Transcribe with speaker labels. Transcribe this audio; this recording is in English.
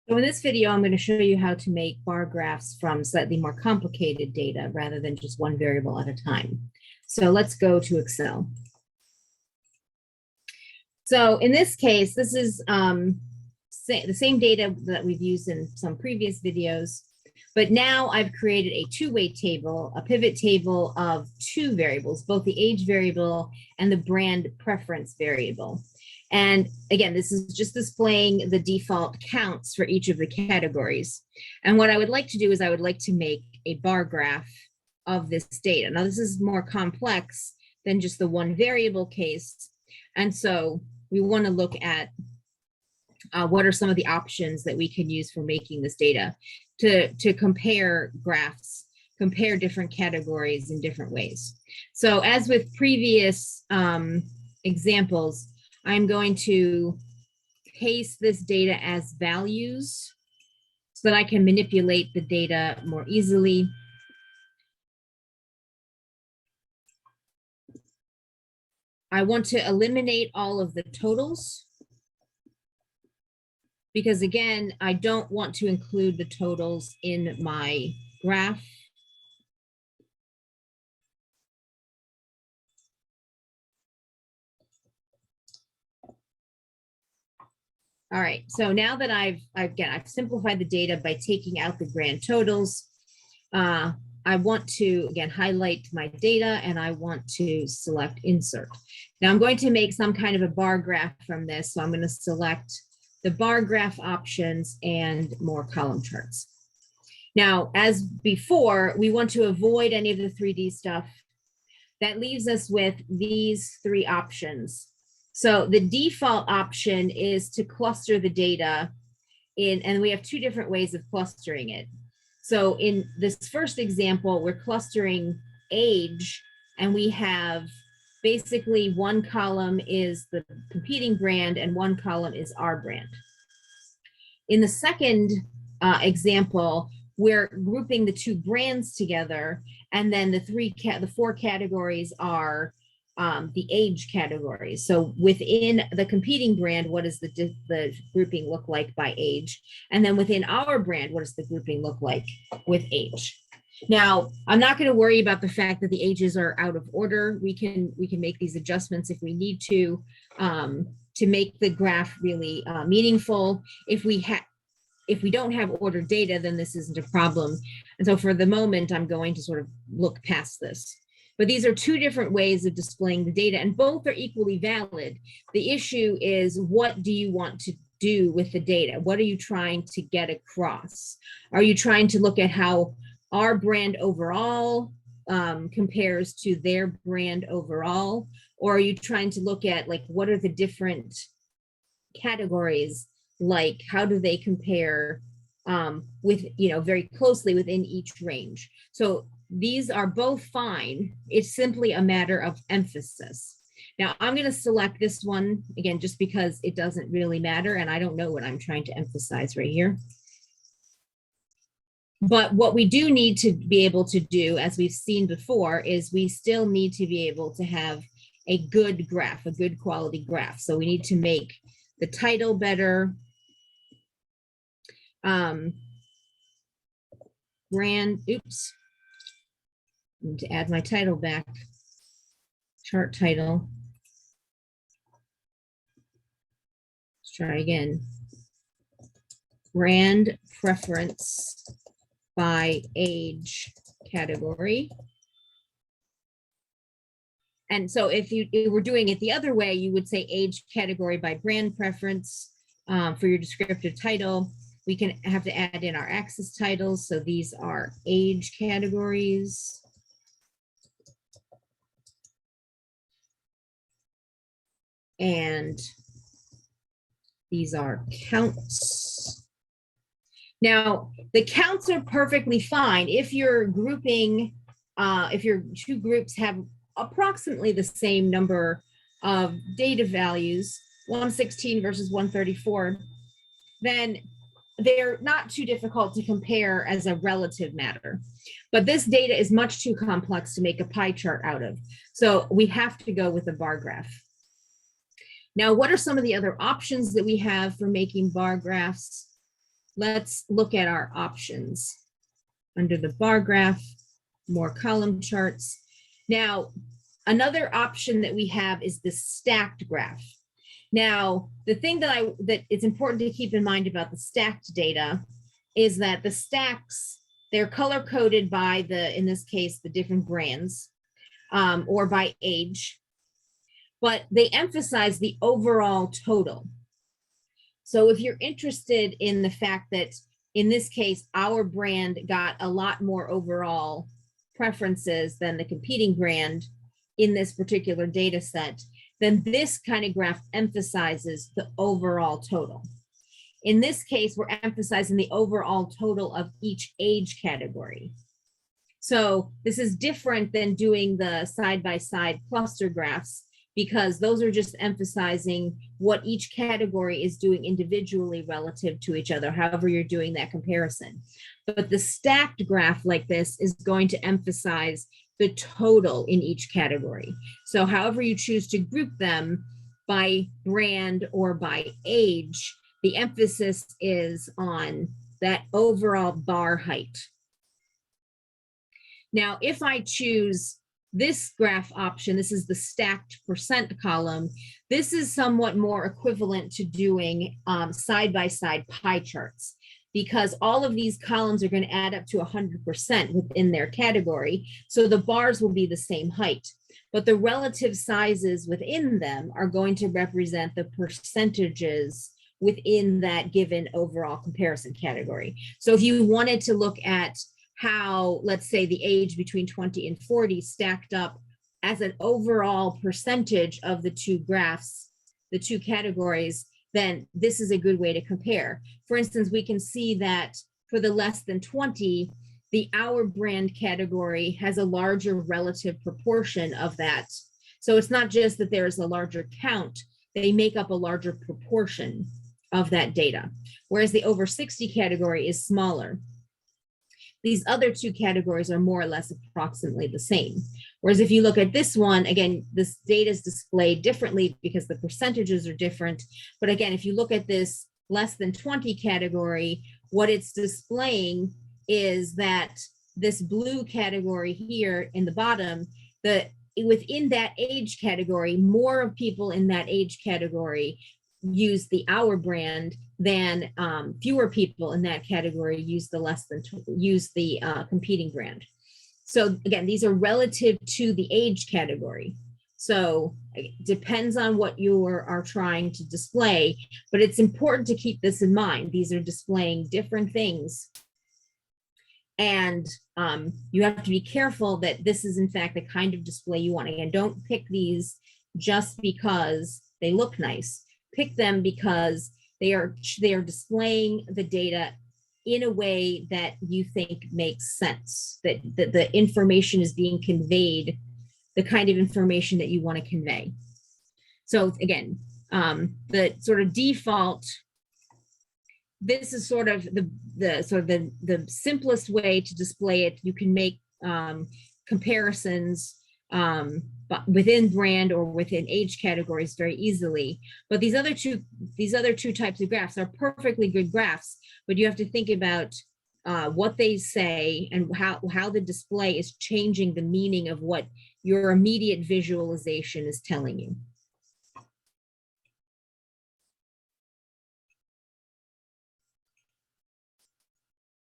Speaker 1: So in this video, I'm going to show you how to make bar graphs from slightly more complicated data rather than just one variable at a time. So let's go to Excel. So in this case, this is the same data that we've used in some previous videos, but now I've created a two-way table, a pivot table of two variables, both the age variable and the brand preference variable. And again, this is just displaying the default counts for each of the categories. And what I would like to do is I would like to make a bar graph of this data. Now, this is more complex than just the one variable case. And so we want to look at what are some of the options that we can use for making this data to compare graphs, compare different categories in different ways. So as with previous examples, I'm going to paste this data as values so that I can manipulate the data more easily. I want to eliminate all of the totals because, again, I don't want to include the totals in my graph. All right, so now that I've simplified the data by taking out the grand totals, I want to, again, highlight my data and I want to select insert. Now I'm going to make some kind of a bar graph from this. So I'm going to select the bar graph options and more column charts. Now, as before, we want to avoid any of the 3D stuff. That leaves us with these three options. So the default option is to cluster the data in, and we have two different ways of clustering it. So in this first example, we're clustering age, and we have basically one column is the competing brand and one column is our brand. In the second example, we're grouping the two brands together, and then the four categories are the age categories. So within the competing brand, what does the grouping look like by age? And then within our brand, what does the grouping look like with age? Now, I'm not going to worry about the fact that the ages are out of order. We can make these adjustments if we need to make the graph really meaningful. If we don't have ordered data, then this isn't a problem. And so for the moment, I'm going to sort of look past this. But these are two different ways of displaying the data, and both are equally valid. The issue is, what do you want to do with the data? What are you trying to get across? Are you trying to look at how our brand overall compares to their brand overall? Or are you trying to look at, like, what are the different categories, like how do they compare with, very closely within each range? So these are both fine. It's simply a matter of emphasis. Now I'm going to select this one again, just because it doesn't really matter and I don't know what I'm trying to emphasize right here. But what we do need to be able to do, as we've seen before, is we still need to be able to have a good graph, a good quality graph. So we need to make the title better. I need to add my title back. Chart title. Let's try again. Brand preference by age category. And so if you were doing it the other way, you would say age category by brand preference for your descriptive title. We can have to add in our axis titles. So these are age categories. And these are counts. Now, the counts are perfectly fine if you're grouping, if your two groups have approximately the same number of data values, 116 versus 134, then they're not too difficult to compare as a relative matter. But this data is much too complex to make a pie chart out of. So we have to go with a bar graph. Now, what are some of the other options that we have for making bar graphs? let's look at our options. Under the bar graph, more column charts. Now, another option that we have is the stacked graph. Now, the thing that it's important to keep in mind about the stacked data is that the stacks, they're color coded by in this case, the different brands or by age, but they emphasize the overall total. So if you're interested in the fact that in this case, our brand got a lot more overall preferences than the competing brand in this particular data set, then this kind of graph emphasizes the overall total. In this case, we're emphasizing the overall total of each age category. So this is different than doing the side-by-side cluster graphs, because those are just emphasizing what each category is doing individually relative to each other, however you're doing that comparison. But the stacked graph like this is going to emphasize the total in each category. So however you choose to group them by brand or by age, the emphasis is on that overall bar height. Now, if I choose this graph option, this is the stacked percent column, this is somewhat more equivalent to doing side-by-side pie charts, because all of these columns are going to add up to 100% within their category. So the bars will be the same height, but the relative sizes within them are going to represent the percentages within that given overall comparison category. So if you wanted to look at how, let's say, the age between 20 and 40 stacked up as an overall percentage of the two graphs, the two categories, then this is a good way to compare. For instance, we can see that for the less than 20, the Our Brand category has a larger relative proportion of that. So it's not just that there's a larger count, they make up a larger proportion of that data, whereas the over 60 category is smaller. These other two categories are more or less approximately the same. Whereas if you look at this one, again, this data is displayed differently because the percentages are different. But again, if you look at this less than 20 category, what it's displaying is that this blue category here in the bottom, within that age category, more of people in that age category use the Our Brand than fewer people in that category use the competing brand. So again, these are relative to the age category. So it depends on what you are trying to display, but it's important to keep this in mind. These are displaying different things. And you have to be careful that this is in fact the kind of display you want. Again, don't pick these just because they look nice. Pick them because they are displaying the data in a way that you think makes sense, that the information is being conveyed, the kind of information that you want to convey. So again, the sort of default, this is sort of the simplest way to display it. You can make comparisons but within brand or within age categories very easily. But these other two types of graphs are perfectly good graphs, but you have to think about what they say and how the display is changing the meaning of what your immediate visualization is telling you.